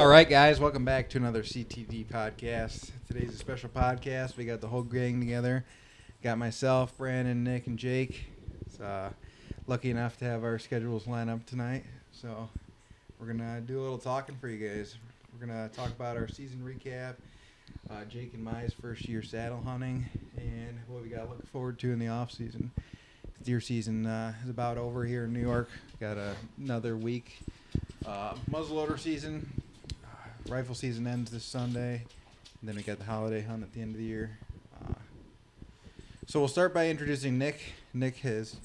All right, guys, welcome back to another Ctd Podcast. Today's a special podcast. We got the whole gang together. Got myself, Brandon, Nick, and Jake. It's lucky enough to have our schedules line up tonight. So we're going to do a little talking for you guys. We're going to talk about our season recap, Jake and Mai's first year saddle hunting, and what we got to look forward to in the off season. Deer season is about over here in New York. Got another week. Muzzleloader season. Rifle season ends this Sunday. And then we got the holiday hunt at the end of the year. So we'll start by introducing Nick. Nick has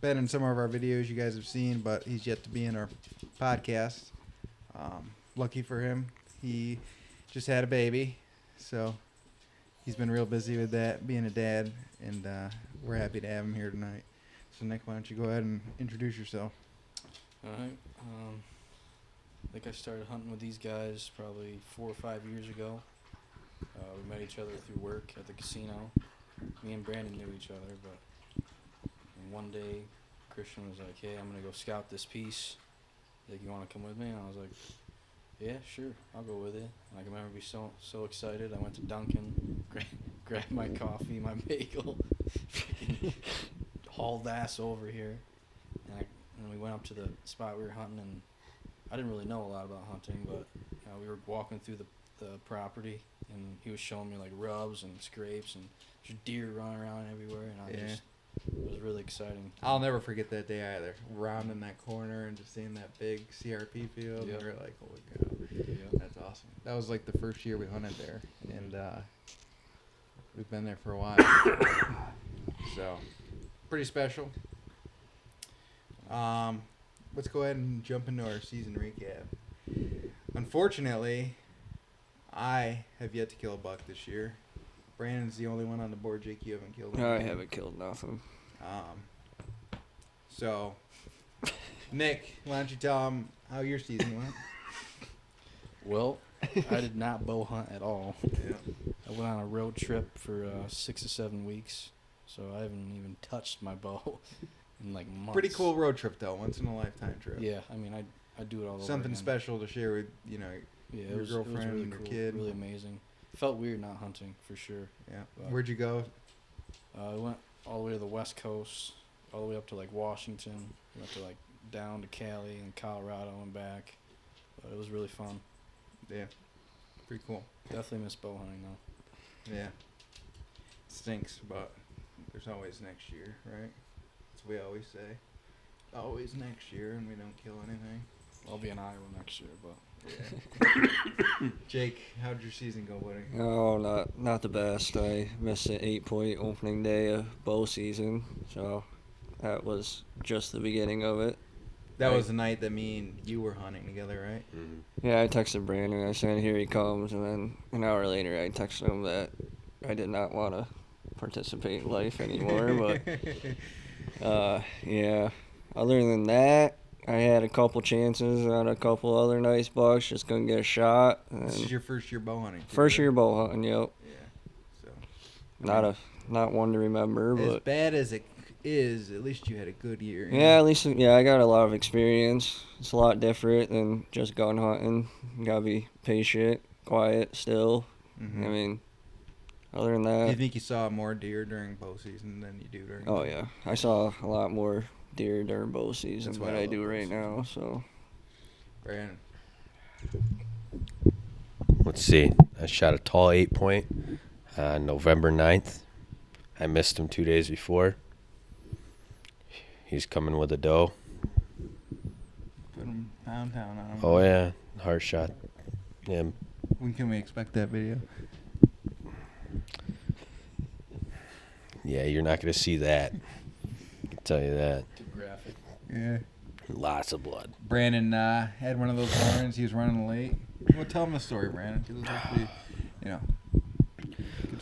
been in some of our videos you guys have seen, but he's yet to be in our podcast. Lucky for him, he just had a baby. So he's been real busy with that, being a dad. And we're happy to have him here tonight. So Nick, why don't you go ahead and introduce yourself? All right. I think I started hunting with these guys probably 4 or 5 years ago. We met each other through work at the casino. Me and Brandon knew each other, but one day Christian was like, "Hey, I'm gonna go scout this piece. Like, you want to come with me?" And I was like, "Yeah, sure, I'll go with you." And I can remember being so excited. I went to Dunkin', grabbed my coffee, my bagel, hauled ass over here, and we went up to the spot we were hunting, and I didn't really know a lot about hunting, but we were walking through the property, and he was showing me like rubs and scrapes and just deer running around everywhere, and it was really exciting. I'll never forget that day either. Rounding that corner and just seeing that big CRP field, and we were like, "Holy cow, that's awesome!" That was like the first year we hunted there, and we've been there for a while, so pretty special. Let's go ahead and jump into our season recap. Unfortunately, I have yet to kill a buck this year. Brandon's the only one on the board. Jake, you haven't killed anything. I haven't killed nothing. So, Nick, why don't you tell him how your season went? Well, I did not bow hunt at all. Yeah. I went on a road trip for 6 to 7 weeks, so I haven't even touched my bow in like months. Pretty cool road trip, though. Once in a lifetime trip. Yeah, I mean, I do it all over Something again. special to share with, your girlfriend really and your cool, kid. really amazing. It felt weird not hunting, for sure. Yeah. But Where'd you go? I went all the way to the West Coast, all the way up to like Washington. Went to like down to Cali and Colorado and back. But it was really fun. Yeah. Pretty cool. Definitely miss bow hunting though. Yeah. Stinks, but there's always next year, right? That's what we always say. Always next year, and we don't kill anything. I'll be in Iowa next year, but yeah. Jake, how'd your season go, buddy? Oh, not the best. I missed the 8-point opening day of bow season, so that was just the beginning of it. That was the night that me and you were hunting together, right? Mm-hmm. Yeah, I texted Brandon. I said, "Here he comes," and then an hour later, I texted him that I did not want to participate in life anymore. But yeah, other than that, I had a couple chances on a couple other nice bucks, just couldn't get a shot. This is your first year bow hunting. First year bow hunting, yep. Yeah. So not one to remember, as but bad as it is, at least you had a good year. Yeah, at least I got a lot of experience. It's a lot different than just gun hunting. You gotta be patient, quiet, still. Mm-hmm. I mean, other than Do that. you think you saw more deer during bow season than you do during? Oh yeah, I saw a lot more deer during bow season That's than why I I do love bow right season. now. So. Brandon. Let's see. I shot a tall 8-point on November 9th. I missed him 2 days before. He's coming with a doe. Put him pound on him. Oh, yeah. Hard shot. Yeah. When can we expect that video? Yeah, you're not going to see that. I can tell you that. too graphic. Yeah. Lots of blood. Brandon had one of those mornings. He was running late. Well, tell him the story, Brandon. 'Cause it's actually, good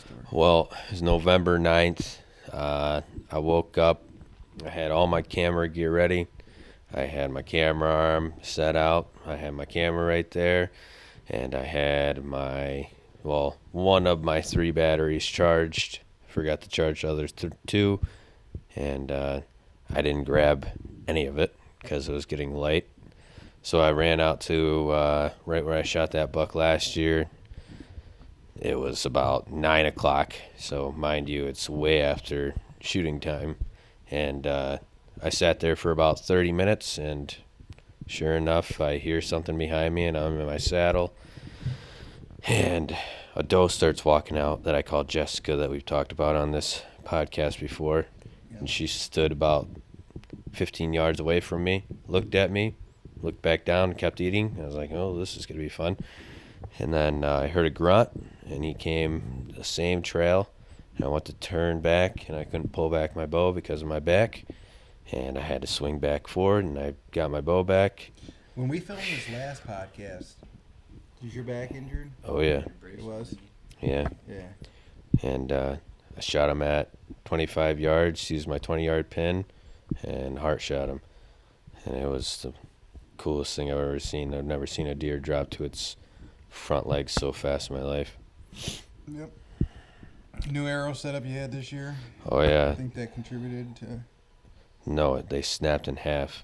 story. Well, it was November 9th. I woke up. I had all my camera gear ready. I had my camera arm set out. I had my camera right there. And I had one of my 3 batteries charged. Forgot to charge the other 2. And I didn't grab any of it because it was getting late. So I ran out to right where I shot that buck last year. It was about 9 o'clock. So mind you, it's way after shooting time. And I sat there for about 30 minutes, and sure enough, I hear something behind me, and I'm in my saddle. And a doe starts walking out that I call Jessica, that we've talked about on this podcast before. And she stood about 15 yards away from me, looked at me, looked back down, and kept eating. I was like, oh, this is going to be fun. And then I heard a grunt, and he came the same trail. And I went to turn back, and I couldn't pull back my bow because of my back. And I had to swing back forward, and I got my bow back. When we filmed this last podcast, was your back injured? Oh, yeah. It was? Yeah. Yeah. And I shot him at 25 yards, used my 20-yard pin, and heart shot him. And it was the coolest thing I've ever seen. I've never seen a deer drop to its front legs so fast in my life. Yep. New arrow setup you had this year? Oh, yeah. I think that contributed to... No, they snapped in half.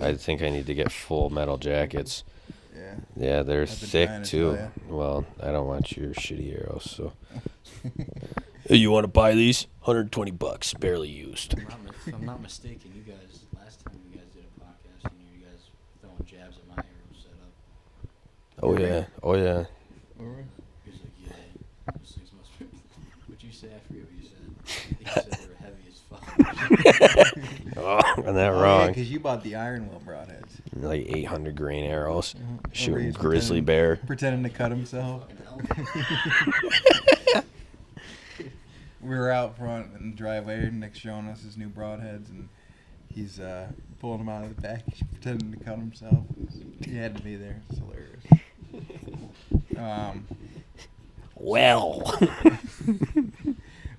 I think I need to get full metal jackets. Yeah. Yeah, they're I've been thick trying to too. tell ya. Well, I don't want your shitty arrows, so. Hey, you want to buy these? $120, barely used. If I'm not mistaken, you guys, last time you guys did a podcast, you guys throwing jabs at my arrow setup. Oh yeah, oh yeah. He was like, yeah, those things must be. What'd you say? I forget what you said. I think you said they were heavy as fuck. Oh, I'm that Oh, wrong. because you bought the Iron Will broadheads. Like 800 grain arrows, shooting Everybody's grizzly pretending- bear. Pretending to cut himself. Fucking hell. We were out front in the driveway, Nick's showing us his new broadheads, and he's pulling them out of the back, pretending to cut himself. He had to be there. It's hilarious. Well.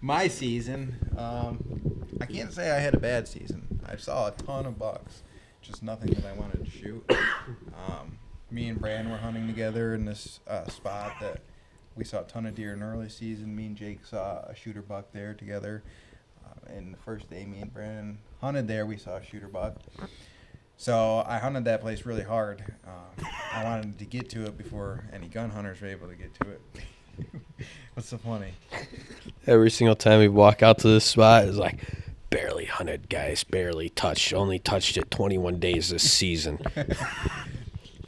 My season, I can't say I had a bad season. I saw a ton of bucks, just nothing that I wanted to shoot. Me and Brand were hunting together in this spot that we saw a ton of deer in early season. Me and Jake saw a shooter buck there together. And the first day me and Brandon hunted there, we saw a shooter buck. So I hunted that place really hard. I wanted to get to it before any gun hunters were able to get to it. What's so funny? Every single time we walk out to this spot, it's like, barely hunted, guys, barely touched. Only touched it 21 days this season.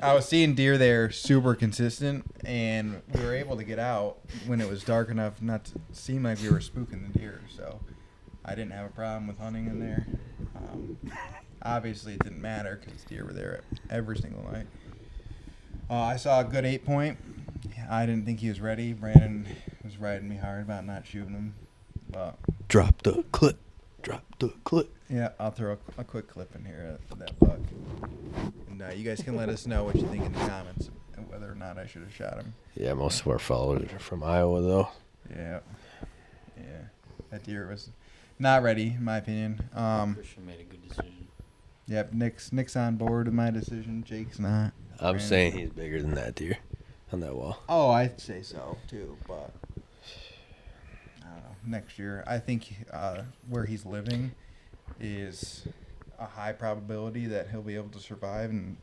I was seeing deer there super consistent, and we were able to get out when it was dark enough not to seem like we were spooking the deer. So I didn't have a problem with hunting in there. Obviously, it didn't matter because deer were there every single night. I saw a good 8-point. I didn't think he was ready. Brandon was riding me hard about not shooting him. But Drop the clip. Drop the clip. yeah, I'll throw a quick clip in here of that buck. And you guys can let us know what you think in the comments and whether or not I should have shot him. Yeah, most of our followers are from Iowa, though. Yeah. Yeah. That deer was not ready, in my opinion. Christian made a good decision. Yep, Nick's on board with my decision. Jake's not. I'm Brandon. saying he's bigger than that deer on that wall. Oh, I'd say so, too, but I don't know. Next year, I think where he's living is a high probability that he'll be able to survive and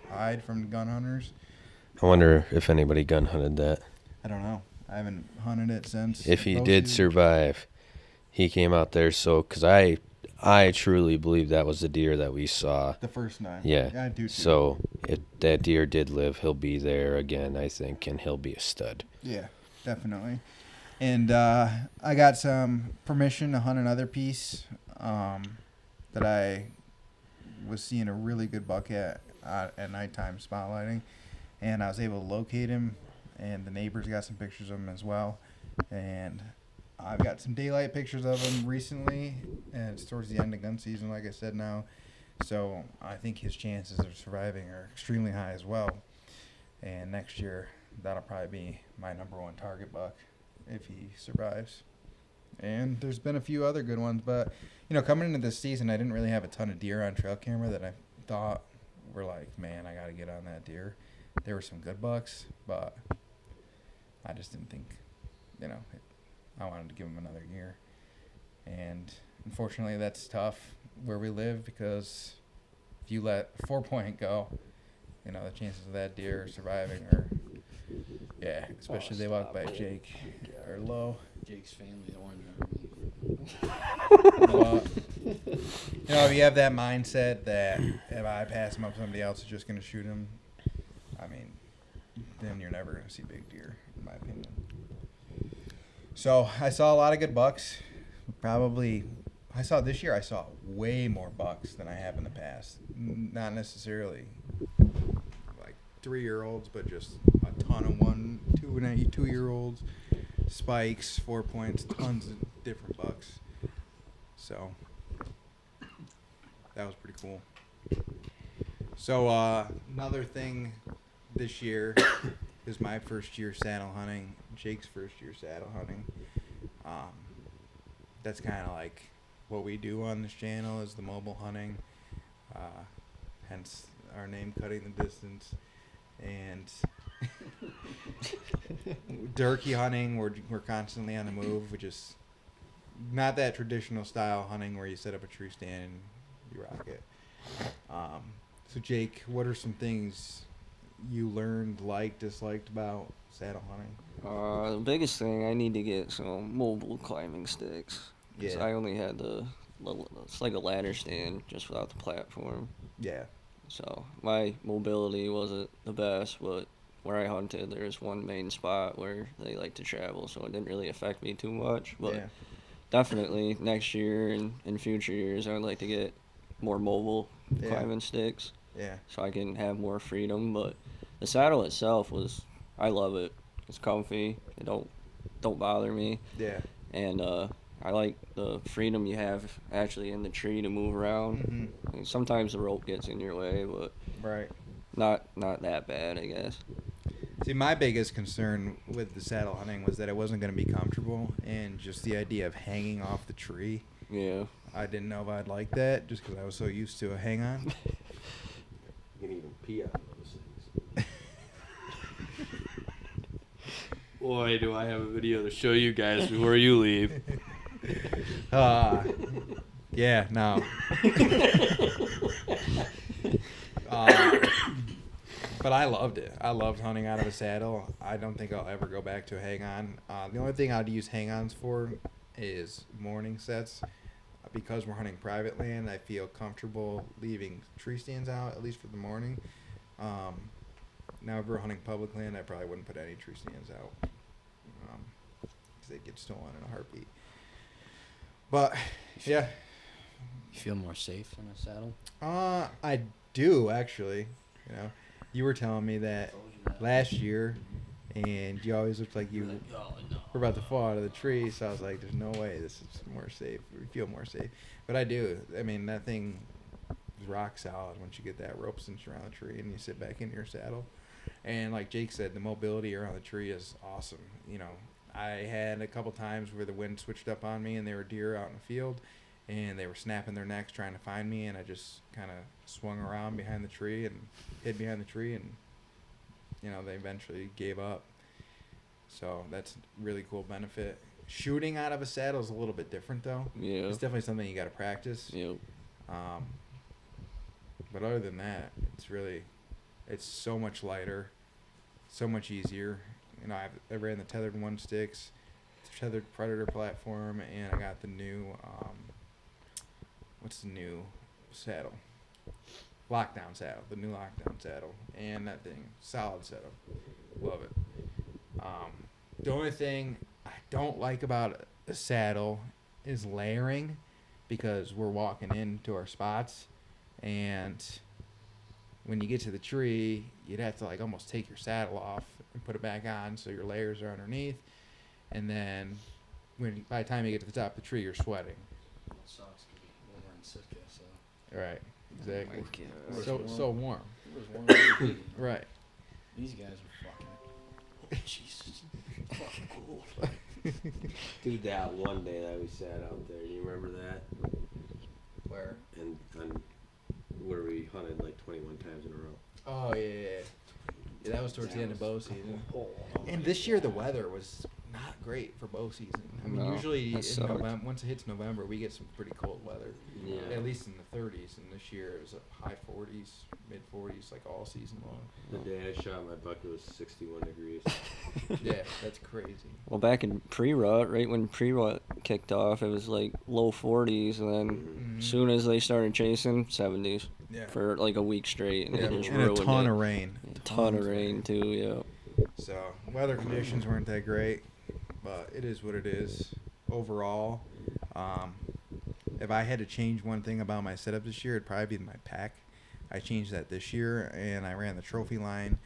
hide from gun hunters. I wonder if anybody gun hunted that. I don't know. I haven't hunted it since. If he low did season. survive, he came out there so, because I truly believe that was the deer that we saw. The first night. Yeah. I do too. So if that deer did live, he'll be there again, I think, and he'll be a stud. Yeah, definitely. And I got some permission to hunt another piece that I was seeing a really good buck at nighttime spotlighting. And I was able to locate him, and the neighbors got some pictures of him as well. And I've got some daylight pictures of him recently, and it's towards the end of gun season, like I said now. So I think his chances of surviving are extremely high as well. And next year, that'll probably be my number one target buck if he survives. And there's been a few other good ones, but coming into this season, I didn't really have a ton of deer on trail camera that I thought were like, man, I got to get on that deer. There were some good bucks, but I just didn't think, I wanted to give him another year. And unfortunately, that's tough where we live, because if you let 4-point go, you know, the chances of that deer surviving are, yeah, especially they walk by Jake, are low. Jake's family, the Orange Army. Well, you know, if you have that mindset that if I pass him up, somebody else is just going to shoot him, I mean, then you're never going to see big deer, in my opinion. So I saw a lot of good bucks. This year I saw way more bucks than I have in the past. Not necessarily like 3-year-olds, but just a ton of 2-year-olds, spikes, 4 points, tons of different bucks. So that was pretty cool. So another thing this year is my first year saddle hunting, Jake's first year saddle hunting. That's kind of like what we do on this channel is the mobile hunting, hence our name, Cutting the Distance. And turkey hunting, we're constantly on the move, which is not that traditional style hunting where you set up a tree stand and you rock it. So Jake, what are some things you learned, disliked about saddle hunting? The biggest thing, I need to get some mobile climbing sticks. 'Cause Yeah. I only had it's like a ladder stand just without the platform. Yeah. So my mobility wasn't the best, but where I hunted, there's one main spot where they like to travel, so it didn't really affect me too much. But Yeah. definitely next year and in future years, I'd like to get more mobile Yeah. climbing sticks Yeah. so I can have more freedom. But the saddle itself I love it. It's comfy. It don't bother me. Yeah. And I like the freedom you have actually in the tree to move around. Mm-hmm. I mean, sometimes the rope gets in your way, but Right. not that bad, I guess. See, my biggest concern with the saddle hunting was that it wasn't going to be comfortable, and just the idea of hanging off the tree. Yeah. I didn't know if I'd like that, just because I was so used to a hang-on. You can even pee on those things. Boy, do I have a video to show you guys before you leave. Yeah, no. But I loved it. I loved hunting out of a saddle. I don't think I'll ever go back to a hang-on. The only thing I'd use hang-ons for is morning sets. Because we're hunting private land, I feel comfortable leaving tree stands out, at least for the morning. Now, if we're hunting public land, I probably wouldn't put any tree stands out. Because they get stolen in a heartbeat. But, yeah. You feel more safe in a saddle? I do, actually. You know, you were telling me that last year, and you always looked like you were about to fall out of the tree, so I was like, there's no way this is more safe. We feel more safe. But I do. I mean, that thing is rock solid once you get that rope cinched around the tree and you sit back in your saddle. And like Jake said, the mobility around the tree is awesome. You know, I had a couple times where the wind switched up on me and there were deer out in the field, and they were snapping their necks trying to find me, and I just kind of swung around behind the tree and hid behind the tree, and, you know, they eventually gave up. So that's really cool benefit. Shooting out of a saddle is a little bit different, though. Yeah. It's definitely something you got to practice. Yep. But other than that, it's so much lighter, so much easier. You know, I ran the tethered one sticks, tethered Predator platform, and I got the new, what's the new saddle? Lockdown saddle, the new lockdown saddle, and that thing, solid setup. Love it. The only thing I don't like about a saddle is layering, because we're walking into our spots, and when you get to the tree, you'd have to like almost take your saddle off and put it back on so your layers are underneath, and then by the time you get to the top of the tree, you're sweating. That sucks. When we're in Sitka, so. Right, exactly. Oh my God. So warm. It was warm as a baby. Right. These guys are fucking. Oh, Jesus. Fucking cool. Dude, that one day that we sat out there, you remember that? Where? And where we hunted like 21 times in a row. Oh yeah. Yeah, that was towards the end of bow season. And this year the weather was not great for bow season. I mean, No, usually that in sucked. November, once it hits November, we get some pretty cold weather. Yeah. At least in the 30s, and this year it was high 40s, mid 40s, like all season long. The day I shot my buck, it was 61 degrees. Yeah, that's crazy. Well, back in pre-rut, right when pre-rut kicked off, it was like low 40s, and then Mhm. soon as they started chasing, 70s Yeah. for like a week straight, and Yeah, it just and a ruined ton it. of rain. A ton of rain too. Yeah. So weather conditions weren't that great, but it is what it is. Overall, if I had to change one thing about my setup this year, it'd probably be my pack. I changed that this year, and I ran the trophy line.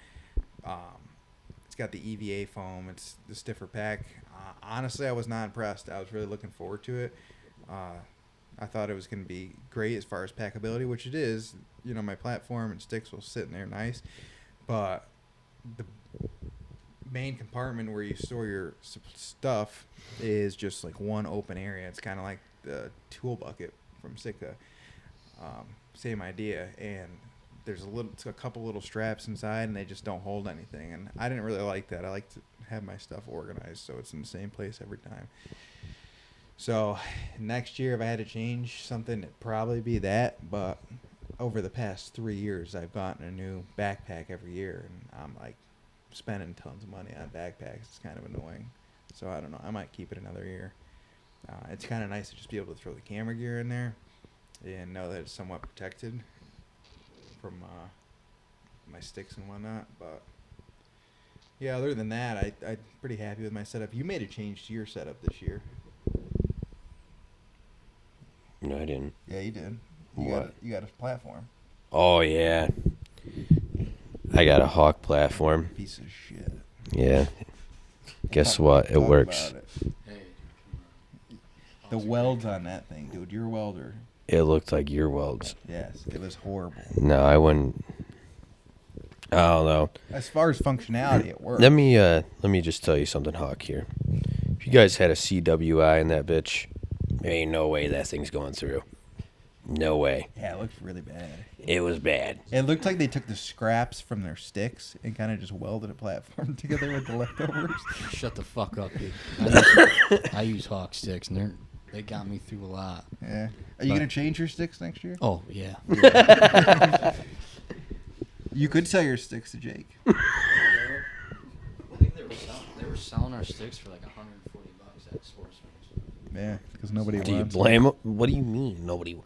It's got the EVA foam. It's the stiffer pack. Honestly, I was not impressed. I was really looking forward to it. I thought it was going to be great as far as packability, which it is. You know, my platform and sticks will sit in there nice, but the main compartment where you store your stuff is just like one open area. It's kind of like the tool bucket from Sitka. Same idea, and there's a couple little straps inside, and they just don't hold anything. And I didn't really like that. I like to have my stuff organized so it's in the same place every time. So next year, if I had to change something, it'd probably be that. But over the past 3 years, I've gotten a new backpack every year, and I'm like spending tons of money on backpacks. It's kind of annoying. So I don't know. I might keep it another year. It's kind of nice to just be able to throw the camera gear in there and know that it's somewhat protected from my sticks and whatnot. But yeah, other than that, I'm pretty happy with my setup. You made a change to your setup this year. No, I didn't. Yeah, you did. What? You got a platform. Oh, yeah. I got a Hawk platform. Piece of shit. Yeah. Guess what? It Talk works. about it. Hey. The welds on that thing, dude. Your welder. It looked like your welds. Yes, it was horrible. No, I wouldn't. I don't know. As far as functionality, it worked. Let me just tell you something, Hawk, here. If you guys had a CWI in that bitch, there ain't no way that thing's going through. No way. Yeah, it looked really bad. It was bad. It looked like they took the scraps from their sticks and kind of just welded a platform together with the leftovers. Shut the fuck up, dude. I use Hawk sticks, and they got me through a lot. Yeah. Are you But- going to change your sticks next year? Oh, yeah. You could sell your sticks to Jake. I think they were selling our sticks for like $140 at Sportsman's. Yeah, because nobody Do you wants blame 'em? What do you mean nobody?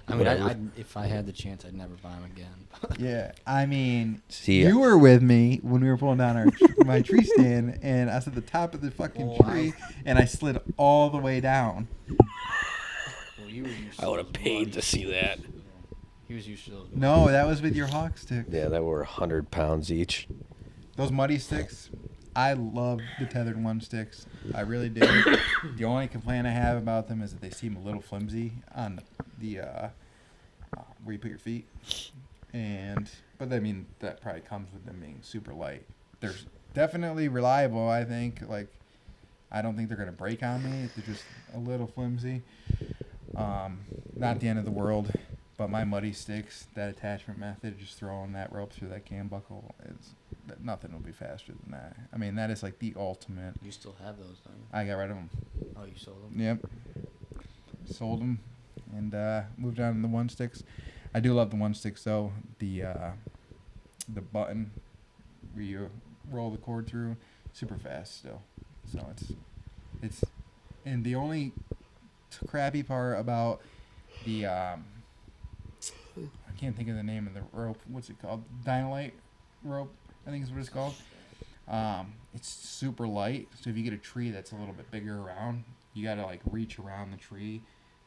I mean, Whatever. if I had the chance, I'd never buy them again. Yeah, I mean, See, you were with me when we were pulling down my tree stand, and I was at the top of the fucking Oh, tree, and I slid all the way down. Well, you were used to I would have those paid to muddies. see that. He was used to those. No, that was with your hawk stick. Yeah, that were 100 pounds each. Those muddy sticks, I love the tethered one sticks. I really do. The only complaint I have about them is that they seem a little flimsy on the where you put your feet. But I mean, that probably comes with them being super light. They're definitely reliable, I think. Like, I don't think they're gonna break on me. They're just a little flimsy. Not the end of the world. But my muddy sticks, that attachment method, just throwing that rope through that cam buckle, nothing will be faster than that. I mean, that is like the ultimate. You still have those, don't you? I got rid of them. Oh, you sold them? Yep. Sold them and moved on to the one sticks. I do love the one sticks though. The button where you roll the cord through, super fast still. So it's and the only crappy part about the I can't think of the name of the rope. What's it called? Dynamite rope, I think is what it's called. It's super light, so if you get a tree that's a little bit bigger around, you gotta like reach around the tree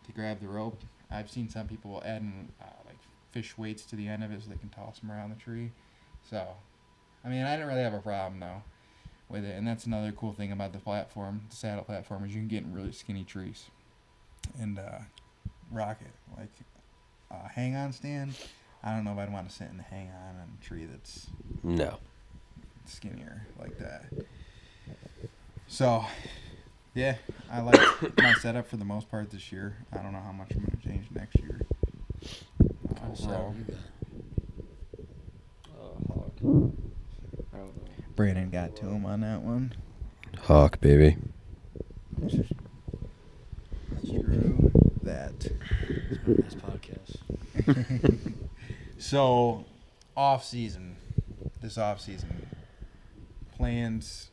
to grab the rope. I've seen some people adding like fish weights to the end of it so they can toss them around the tree. So, I mean, I didn't really have a problem though with it, and that's another cool thing about the platform, the saddle platform, is you can get in really skinny trees and rock it. Like hang-on stand, I don't know if I'd want to sit in the hang-on on a tree that's No. skinnier like that. So, yeah, I like my setup for the most part this year. I don't know how much I'm going to change next year. What kind of saddle Overall. you got? Hawk. I don't know. Brandon got to him on that one. Hawk, baby. Screw that. This podcast. So, this off season, plans.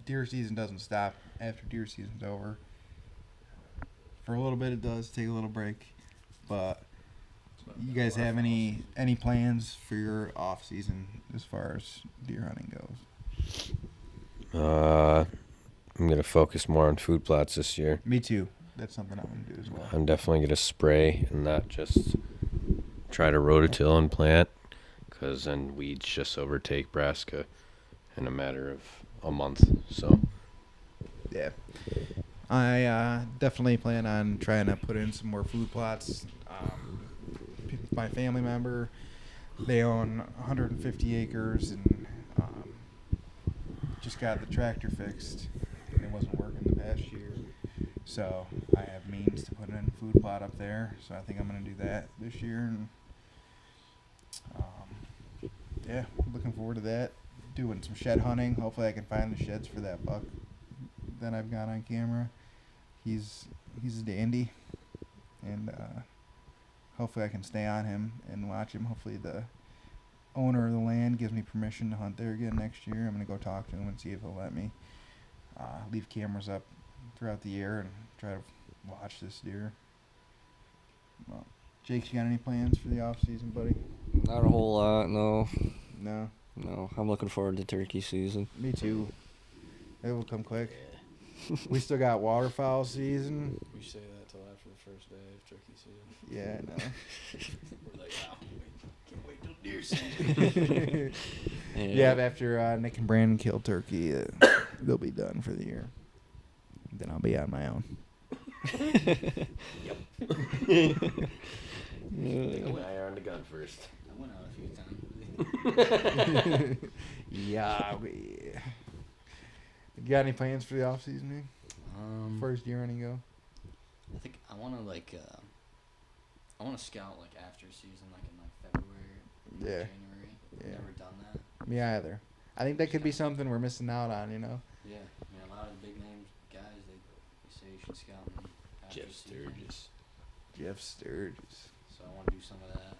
Deer season doesn't stop after deer season's over. For a little bit, it does take a little break, but you guys have any plans for your off season as far as deer hunting goes? I'm gonna focus more on food plots this year. Me too. That's something I'm gonna do as well. I'm definitely gonna spray and not just try to rototill and plant, because then weeds just overtake brassica in a matter of a month. So Yeah. I definitely plan on trying to put in some more food plots. My family member, they own 150 acres and just got the tractor fixed. It wasn't working the past year. So I have means to put in a food plot up there. So I think I'm going to do that this year. And yeah, looking forward to that. Doing some shed hunting. Hopefully I can find the sheds for that buck that I've got on camera. He's a dandy, and hopefully I can stay on him and watch him. Hopefully the owner of the land gives me permission to hunt there again next year. I'm gonna go talk to him and see if he'll let me leave cameras up throughout the year and try to watch this deer. Well, Jake, you got any plans for the off season, buddy? Not a whole lot, no. No, I'm looking forward to turkey season. me too. It will come quick. We still got waterfowl season. We say that till after the first day of turkey season. Yeah, I know. We're like, can't wait till deer season. Yeah, after Nick and Brandon kill turkey, they'll be done for the year. Then I'll be on my own. I on the gun first. I went out a few times. Yeah. You got any plans for the off season, Nick? First year hunting go? I think I want to scout like after season, like in like February, Yeah. January. Yeah. Never done that. Me either. I think that could be something we're missing out on, Yeah, I mean a lot of the big name guys they say you should scout in after Jeff season. Sturgis. Jeff Sturgis. So I want to do some of that.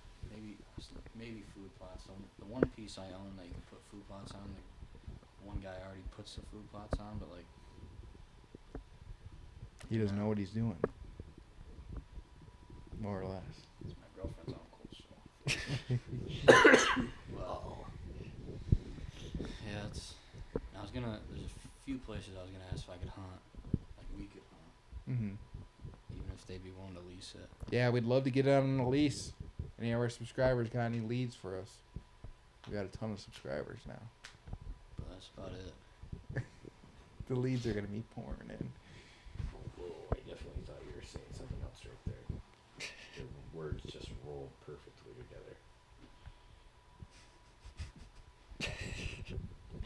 Maybe food plots. So the one piece I own that you can put food plots on, the one guy already puts the food plots on, but like He doesn't know what he's doing. More or less. it's my girlfriend's uncle. So. Well, yeah, there's a few places I was gonna ask if I could hunt, like we could hunt, Mm-hmm. even if they'd be willing to lease it. Yeah, we'd love to get it on a lease. Any of our subscribers got any leads for us? We got a ton of subscribers now. But that's about it. The leads are gonna be pouring in. Whoa, I definitely thought you were saying something else right there. The words just roll perfectly together.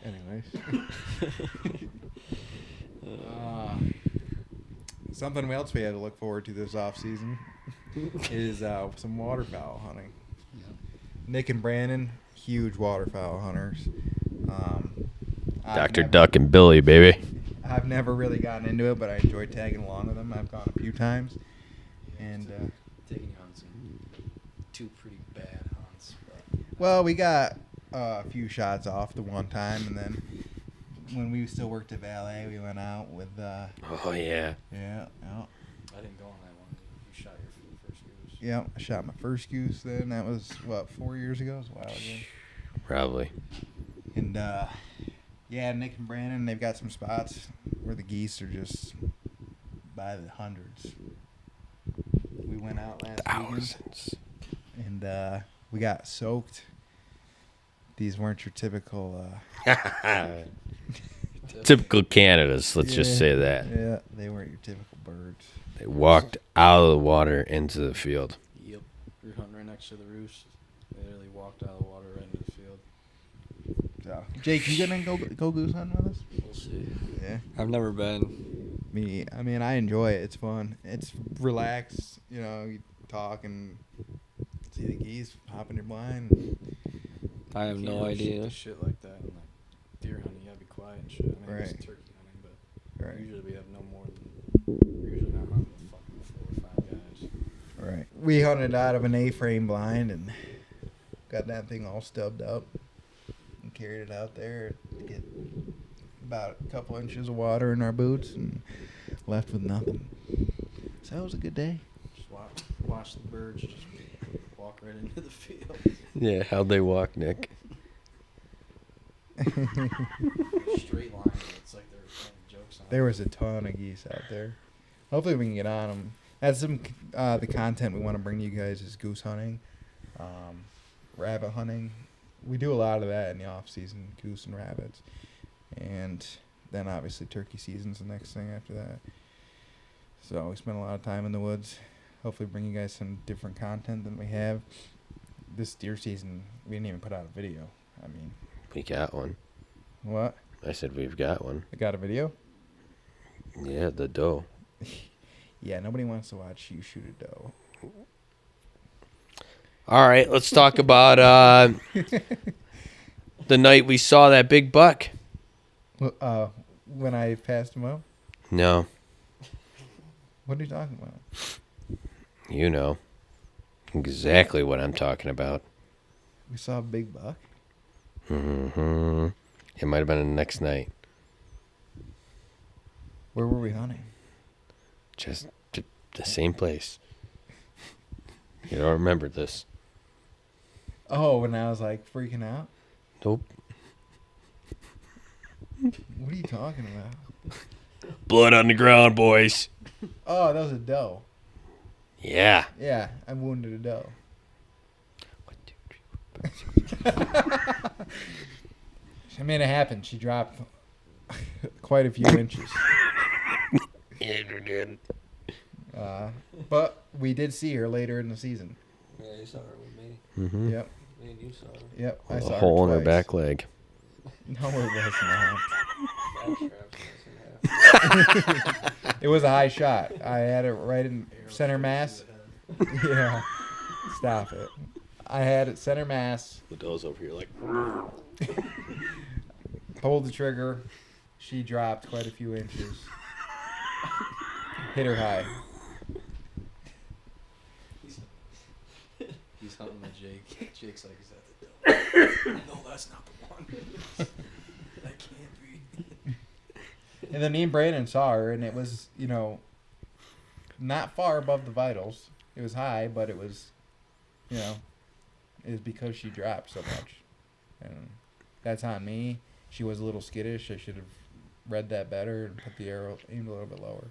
Anyways. Something else we had to look forward to this off season is some waterfowl hunting. Yeah. Nick and Brandon, huge waterfowl hunters. Dr. Duck and Billy, baby. I've never really gotten into it, but I enjoy tagging along with them. I've gone a few times. And taking you on some two pretty bad hunts. But well, we got a few shots off the one time, and then when we still worked at Valet, we went out with Oh, yeah. yeah. I didn't go on that one. You shot your first goose. Yeah, I shot my first goose then. That was, 4 years ago? It was a while ago. Probably. And, yeah, Nick and Brandon, they've got some spots where the geese are just by the hundreds. We went out last weekend, Thousands. and we got soaked. These weren't your typical... Typical Canadas, let's just say that. Yeah, they weren't your typical birds. They walked out of the water into the field. Yep. We were hunting right next to the roost. They literally walked out of the water right into the field. So, Jake, you gonna go goose hunting with us? We'll see. Yeah. I've never been. I mean, I enjoy it. It's fun. It's relaxed. You talk and see the geese pop in your blind. I have You no can't really shoot idea. the shit like that. And like deer hunting, you gotta be quiet and shit. I mean, I guess Right. turkey hunting, but Right. usually we have no more than. We're usually not hunting with fucking 4 or 5 guys. Right. We hunted out of an A-frame blind and got that thing all stubbed up and carried it out there to get about a couple inches of water in our boots and left with nothing. So that was a good day. Just watch the birds just walk right into the field. Yeah, how'd they walk, Nick? Straight line. It's like they're playing jokes on. There was a ton of geese out there. Hopefully we can get on them. That's some the content we want to bring to you guys is goose hunting, rabbit hunting. We do a lot of that in the off season, goose and rabbits, and then obviously turkey season's the next thing after that. So we spend a lot of time in the woods. Hopefully bring you guys some different content than we have. This deer season, we didn't even put out a video. I mean, We got one. what? I said we've got one. I got a video? Yeah, the doe. Yeah, nobody wants to watch you shoot a doe. All right, let's talk about the night we saw that big buck. When I passed him up? No, What are you talking about? you know exactly what I'm talking about. We saw a big buck? Mm-hmm. It might have been the next night. Where were we hunting? Just the same place. You don't remember this? Oh, when I was like freaking out? Nope. What are you talking about? Blood on the ground, boys. Oh, that was a doe. Yeah. Yeah, I wounded a doe. 1, 2, 3, 4, 5. I mean, it happened. She dropped quite a few inches. Andrew did. But we did see her later in the season. Yeah, you saw her with me. Mm-hmm. Yep, Me and you saw her. yep. I A saw hole in her her twice. back leg. No, it was not. Fast traps, It was a high shot. I had it right in center mass. Yeah. Stop it. I had it center mass. The doe's over here like. Pulled the trigger. She dropped quite a few inches. Hit her high. He's hunting with Jake. Jake's like, is that the doe? No, that's not the one. That can't be. And then me and Brandon saw her, and it was, not far above the vitals. It was high, but it was, it was because she dropped so much. And that's on me. She was a little skittish. I should have read that better and put the arrow aimed a little bit lower.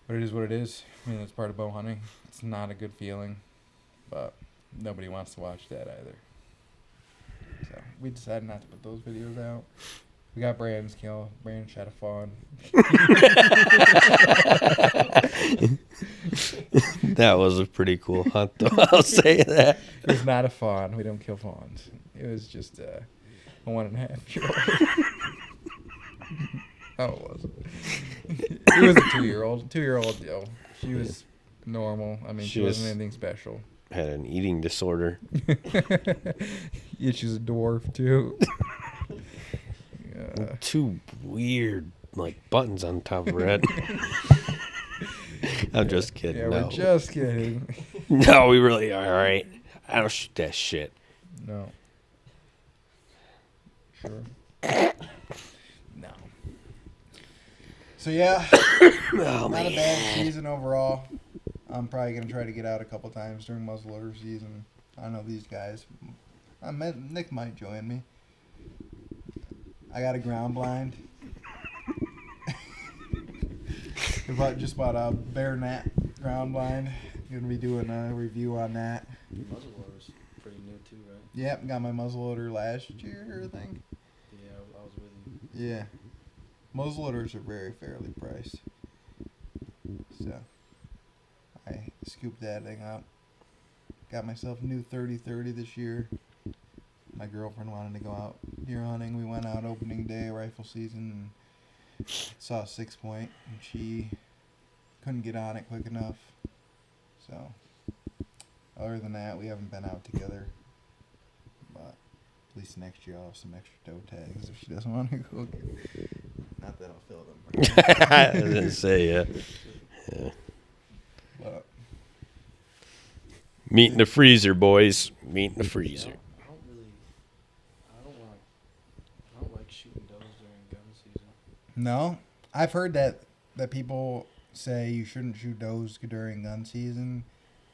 But it is what it is. I mean, that's part of bow hunting. It's not a good feeling, but nobody wants to watch that either. So we decided not to put those videos out. We got Brandon's kill. Brandon shot a fawn. That was a pretty cool hunt, though. I'll say that. It was not a fawn. We don't kill fawns. It was just a 1.5-year-old. Oh, it wasn't. It was a 2-year-old. 2-year-old, she was normal. I mean, she wasn't anything special. Had an eating disorder. Yeah, she's a dwarf, too. Two weird, buttons on top of her head. I'm just kidding. Yeah, no. we're just kidding. No, we really are. All right. I don't shoot that shit. No. Sure. No. So, yeah. Oh, Not a bad season overall. I'm probably going to try to get out a couple times during muzzleloader season. I know these guys. Nick might join me. I got a ground blind. Just bought a bear net ground blind. Going to be doing a review on that. Muzzleloader's pretty new too, right? Yep, got my muzzleloader last year, I think. Yeah, I was with you. Yeah. Muzzleloaders are very fairly priced. So, I scooped that thing up. Got myself a new 30-30 this year. My girlfriend wanted to go out deer hunting. We went out opening day, rifle season, and saw a 6-point, and she couldn't get on it quick enough. So, other than that, we haven't been out together. But At least next year I'll have some extra doe tags if she doesn't want to go get. Not that I'll fill them. I was gonna say, yeah. But Meat in the freezer, boys. Meat in the freezer. I don't like shooting does during gun season. no, I've heard that people say you shouldn't shoot does during gun season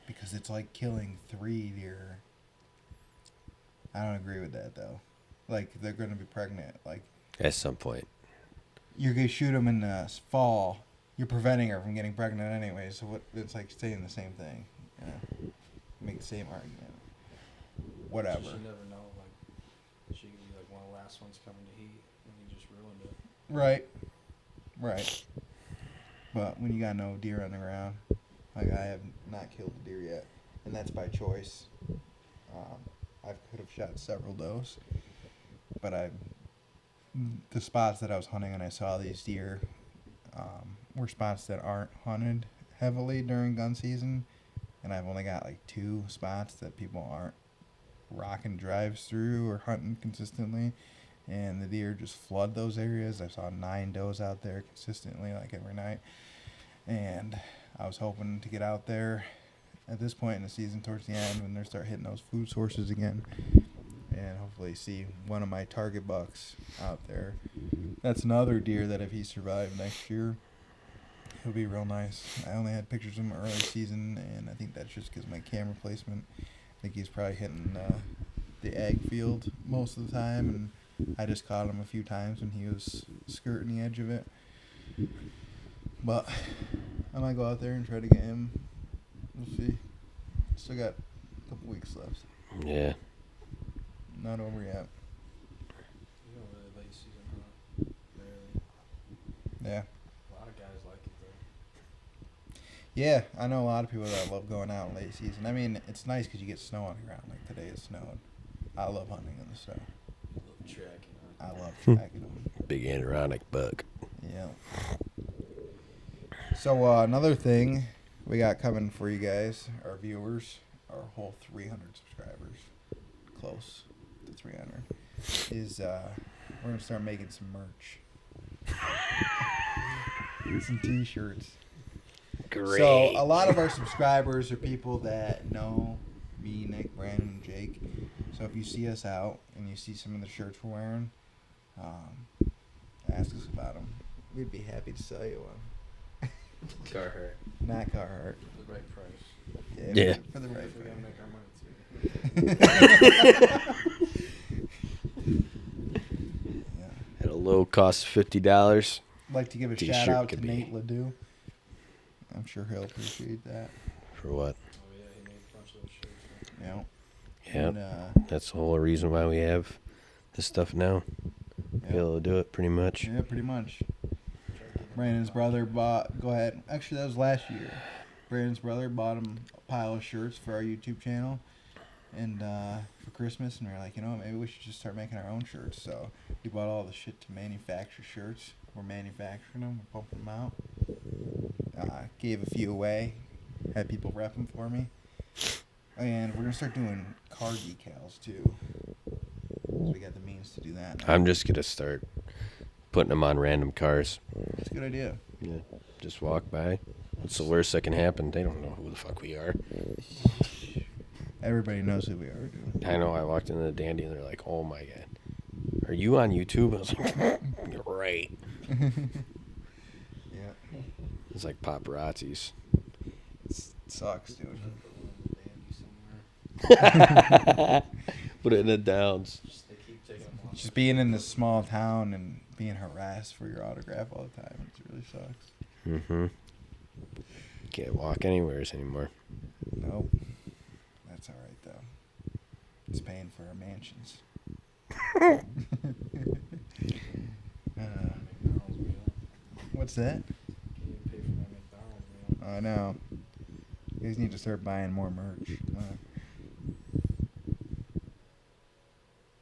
because it's like killing 3 deer. I don't agree with that though. Like they're going to be pregnant. Like At some point. you're going to shoot them in the fall. You're preventing her from getting pregnant anyway. So what? It's like saying the same thing. Yeah. Make the same argument. Whatever. You never know. Like she could be like one of the last ones coming to heat, and you just ruined it. Right. Right. But when you got no deer on the ground, like I have not killed a deer yet, and that's by choice. I could have shot several does, but the spots that I was hunting and I saw these deer were spots that aren't hunted heavily during gun season, and I've only got like 2 spots that people aren't rocking drives through or hunting consistently, and the deer just flood those areas. I saw 9 does out there consistently, like every night, and I was hoping to get out there at this point in the season towards the end when they start hitting those food sources again, and hopefully see one of my target bucks out there. That's another deer that if he survived next year, he'll be real nice. I only had pictures of him early season, and I think that's just because my camera placement. I think he's probably hitting the ag field most of the time, and I just caught him a few times when he was skirting the edge of it. But I might go out there and try to get him. We'll see. Still got a couple weeks left. Yeah. Not over yet. You don't really late season hunt. Barely. Yeah. A lot of guys like it though. Yeah, I know a lot of people that love going out in late season. I mean, it's nice because you get snow on the ground. Like today it snowed. I love hunting in the snow. Little tracking. I love tracking them. Big Adirondack buck. Yeah. So another thing we got coming for you guys, our viewers, our whole 300 subscribers, close to 300, is we're going to start making some merch. Some t-shirts. Great. So a lot of our subscribers are people that know me, Nick, Brandon, and Jake. So if you see us out and you see some of the shirts we're wearing, ask us about them. We'd be happy to sell you one. Carhartt. Not Carhartt. The right price. Yeah. For the right If we gotta price. make our money too. Yeah. At a low cost of $50. I'd like to give a T-shirt shout out could to be- Nate Ledoux. I'm sure he'll appreciate that. For what? Oh yeah, he made a bunch of those shirts. You know. Yeah. And, That's the whole reason why we have this stuff now. Be able to do it pretty much. yeah, pretty much. Brandon's brother bought. Go ahead. Actually, that was last year. Brandon's brother bought him a pile of shirts for our YouTube channel, and for Christmas, and we were like, you know, maybe we should just start making our own shirts. So we bought all the shit to manufacture shirts. We're manufacturing them. We're pumping them out. Gave a few away. Had people rep them for me, and we're gonna start doing car decals too. So we got the means to do that. I'm just going to start putting them on random cars. That's a good idea. Yeah. Just walk by. What's the worst that can happen? They don't know who the fuck we are. Everybody knows who we are, dude. I know. I walked into the Dandy and they're like, "Oh my god, are you on YouTube?" I was like, "You're right." Yeah. It's like paparazzis. Sucks, dude. Put it in the downs. They keep taking them off. Just being in this small town and being harassed for your autograph all the time, it really sucks. Mm-hmm. Can't walk anywheres anymore. Nope. That's all right, though. It's paying for our mansions. McDonald's meal. What's that? Can't even pay for my McDonald's meal. I know. You guys need to start buying more merch.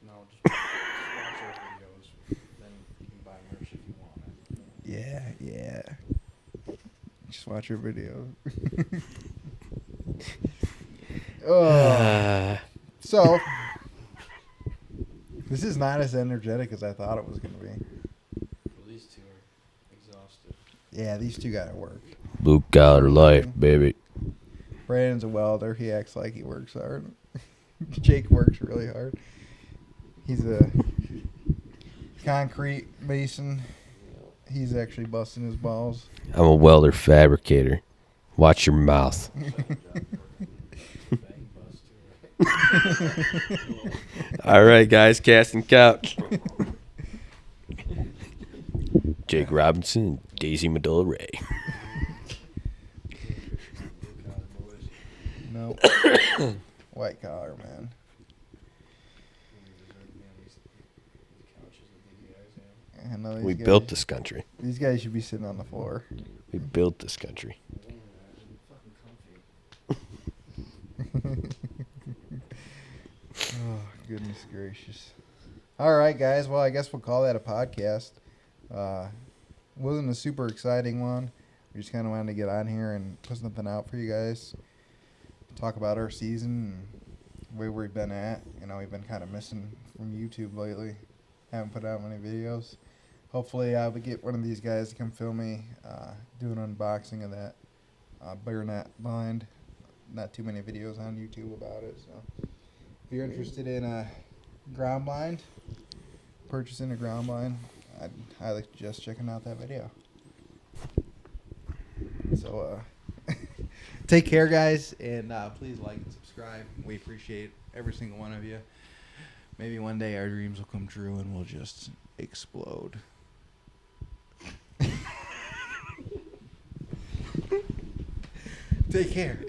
No, just watch our videos. Then you can buy merch if you want it. Yeah. Just watch your video. Oh. So, This is not as energetic as I thought it was going to be. Well, these two are exhausted. Yeah, these two got to work. Blue collar life, baby. Brandon's a welder. He acts like he works hard. Jake works really hard. He's a concrete mason. He's actually busting his balls. I'm a welder fabricator. Watch your mouth. All right, guys, casting couch. Jake Robinson and Daisy Medulla Ray. No. White collar, man. I know these We guys, built this country. These guys should be sitting on the floor. We built this country. Oh, goodness gracious. All right, guys. Well, I guess we'll call that a podcast. Wasn't a super exciting one. We just kind of wanted to get on here and put something out for you guys. Talk about our season and where we've been at. You know, we've been kind of missing from YouTube lately. Haven't put out many videos. Hopefully, I will get one of these guys to come film me, do an unboxing of that bayonet blind. Not too many videos on YouTube about it, so if you're interested in a ground blind, purchasing a ground blind, I'd highly suggest checking out that video. So, take care, guys, and please like and subscribe. We appreciate every single one of you. Maybe one day our dreams will come true and we'll just explode. Take care.